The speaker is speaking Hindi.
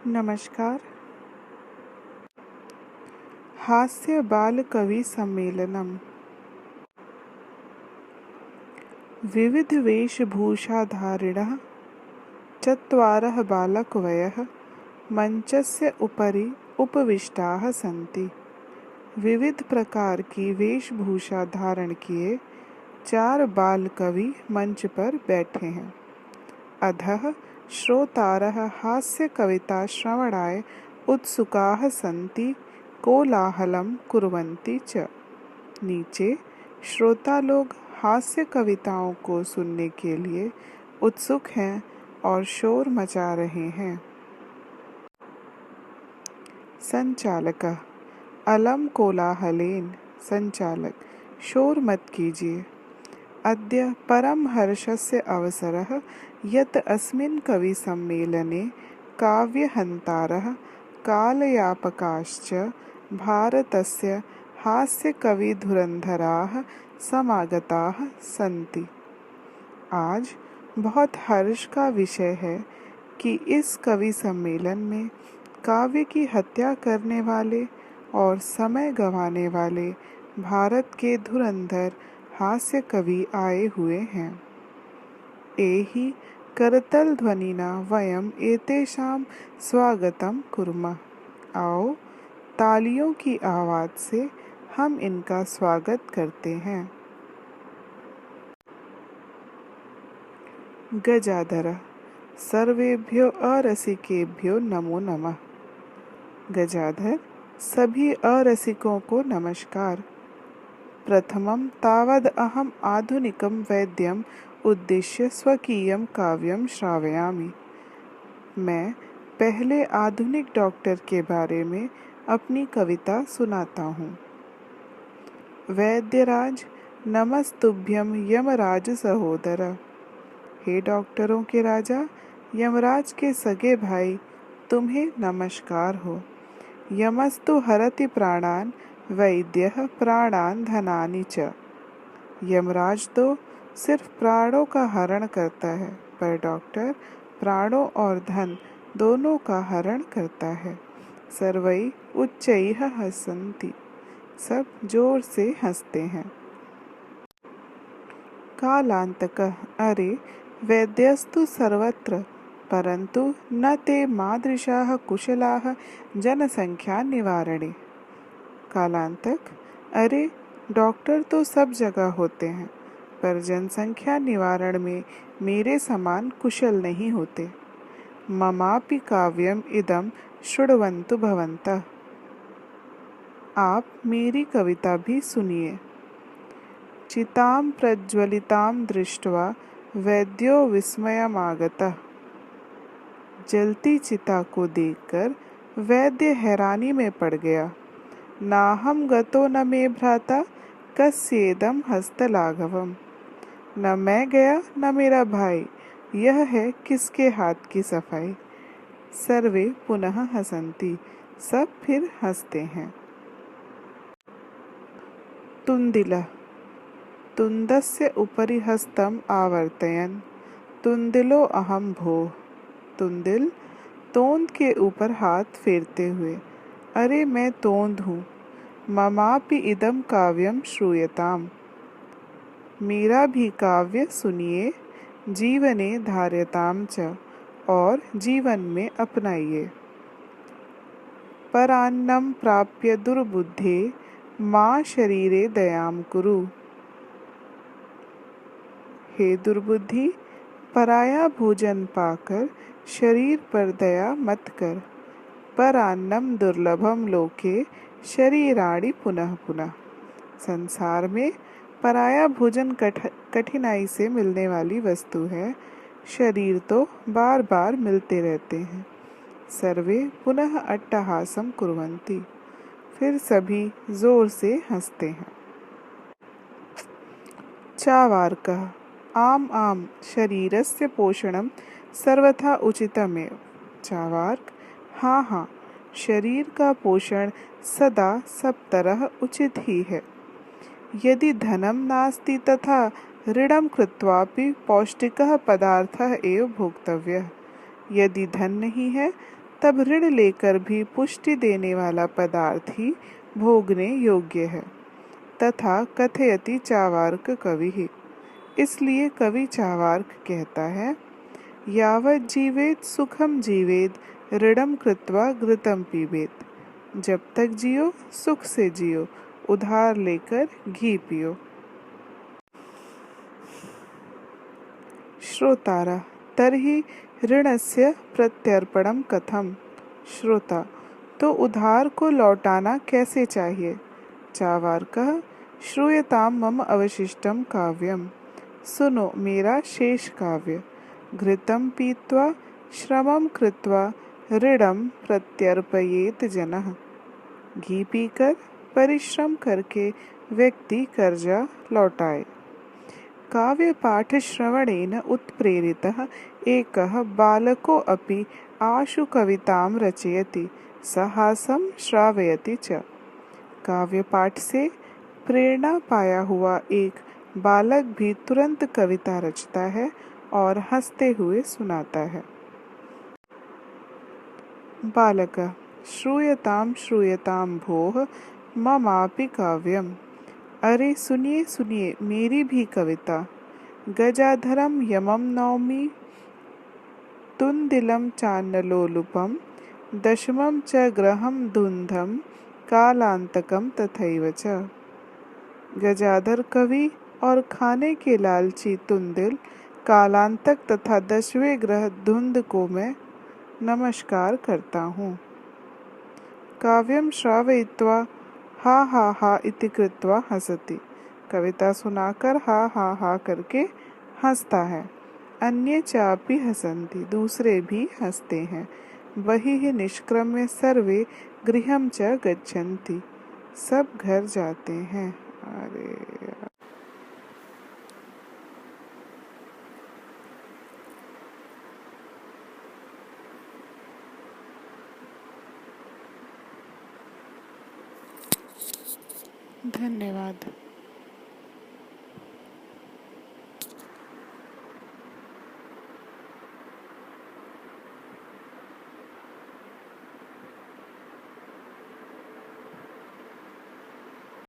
नमस्कार। हास्य बाल कवि सम्मेलनम। विविध वेशभूषाधारिणः चत्वारः बालकवयः मंचस्य उपरि उपविष्टाः सन्ति। विविध प्रकार की वेशभूषा धारण किए 4 बाल कवि मंच पर बैठे हैं। अधः श्रोतारः हास्य कविता श्रवणाय उत्सुकाः सन्ति, कोलाहलं कुर्वन्ति च। नीचे श्रोता लोग हास्य कविताओं को सुनने के लिए उत्सुक हैं और शोर मचा रहे हैं। संचालक अलम कोलाहलेन। संचालक, शोर मत कीजिए। अद्य परमहर्षस्य अवसरः यत् अस्मिन् कविसम्मेलने काव्यहन्तारः कालयापकाश्च भारतस्य हास्यकविधुरन्धराः समागताः सन्ति। आज बहुत हर्ष का विषय है कि इस कवि सम्मेलन में काव्य की हत्या करने वाले और समय गंवाने वाले भारत के धुरंधर हास्य कवि आए हुए हैं। एहि करतल ध्वनिना वयम एतेषां स्वागतम कुर्मः। आओ तालियों की आवाज से हम इनका स्वागत करते हैं। गजाधर। सर्वेभ्यो अरसिकेभ्यो नमो नमः। गजाधर, सभी अरसिकों को नमस्कार। प्रथमं तावद् अहम् आधुनिकं वैद्यम् उद्दिश्य स्वकीयं काव्यं श्रावयामि। मैं पहले आधुनिक डॉक्टर के बारे में अपनी कविता सुनाता हूँ। वैद्यराज, नमस्तुभ्यं यमराज सहोदर। हे डॉक्टरों के राजा, यमराज के सगे भाई, तुम्हें नमस्कार हो। यमस्तु हरति प्राणान् वैद्यः प्राणान् धनानि च। यमराज तो सिर्फ प्राणों का हरण करता है, पर डॉक्टर प्राणों और धन दोनों का हरण करता है। सर्वै उच्चैः हसन्ति। सब जोर से हंसते हैं। कालांतकः। अरे वैद्यस्तु सर्वत्र, परंतु न ते मादृशाः कुशलाः जनसंख्या निवारणे। कालांतक। अरे डॉक्टर तो सब जगह होते हैं, पर जनसंख्या निवारण में मेरे समान कुशल नहीं होते। ममापि काव्यम इदं शृण्वन्तु भवन्तः। आप मेरी कविता भी सुनिए। चितां प्रज्वलितां दृष्ट्वा वैद्यो विस्मयमागतः। जलती चिता को देखकर वैद्य हैरानी में पड़ गया। नाहं गतो न मे भ्राता कस्येदं हस्तलाघवम्। न मैं गया न मेरा भाई, यह है किसके हाथ की सफाई। सर्वे पुनः हसन्ति। सब फिर हंसते हैं। तुन्दिलः। तुन्दस्य उपरि हस्तम् आवर्तयन् तुन्दिलो अहं भोः। तुन्दिल, तोंद के ऊपर हाथ फेरते हुए, अरे मैं तोंद हूँ। ममापि इदं काव्यं श्रूयताम्। मेरा भी काव्य सुनिए। जीवने धार्यतां च, और जीवन में अपनाइए। परान्नं प्राप्य दुर्बुद्धे मां शरीरे दयां कुरु। हे दुर्बुद्धि, पराया भोजन पाकर शरीर पर दया मत कर। परान्नं दुर्लभम लोके शरीराणि पुनः पुनः। संसार में पराया भोजन कठिनाई से मिलने वाली वस्तु है। शरीर तो बार बार मिलते रहते हैं। सर्वे पुनः अट्टहासं कुर्वन्ति। फिर सभी जोर से हंसते हैं। चावार्कः। आम आम शरीरस्य पोषणं सर्वथा उचितमेव। चावार्क। हाँ हाँ, शरीर का पोषण सदा सब तरह उचित ही है। यदि धनं नास्ति तथा ऋणं कृत्वापि पौष्टिकः पदार्थः एव भोक्तव्यः। यदि धन नहीं है तब ऋण लेकर भी पुष्टि देने वाला पदार्थ ही भोगने योग्य है। तथा कथयति चावार्क कवि ही। इसलिए कवि चावार्क कहता है, यावत जीवेत सुखम जीवेत ऋणम कृत्वा घृतम पीबेत। जब तक जियो सुख से जियो, उधार लेकर घी पियो। श्रोतारा तर्हि ऋणस्य प्रत्यर्पणम कथम। श्रोता, तो उधार को लौटाना कैसे चाहिए। चावार्कः श्रूयताम मम अवशिष्टम काव्यम। सुनो मेरा शेष काव्य। घृतं पीत्वा श्रमं कृत्वा ऋणं प्रत्यर्पयेत जनः। घी पीकर परिश्रम करके व्यक्ति कर्जा लौटाए। काव्य पाठ श्रवणेन उत्प्रेरितः एकः बालको अपि आशु कवितां रचयति, सहासं श्रावयति च। काव्य पाठ से प्रेरणा पाया हुआ एक बालक भी तुरंत कविता रचता है और हंसते हुए सुनाता है। बालकः श्रूयतां श्रूयतां भोः ममापि काव्यम्। अरे सुनिए सुनिए मेरी भी कविता। गजाधरम यमम नौमि तुंदिलम चान्नलोलुपम दशमं च ग्रहं धुंधम कालांतकम तथैव च। गजाधर कवि और खाने के लालची तुंदिल कालांतक तथा 10वें ग्रह धुंध को मैं नमस्कार करता हूँ। काव्यम श्रावयित्वा हा हा हा इति कृत्वा हसति। कविता सुनाकर हा हा हा करके हंसता है। अन्ये चापि हसन्ति, दूसरे भी हंसते हैं। वही ही निष्क्रम्य सर्वे गृहं च गच्छन्ति, सब घर जाते हैं। अरे यार। धन्यवाद।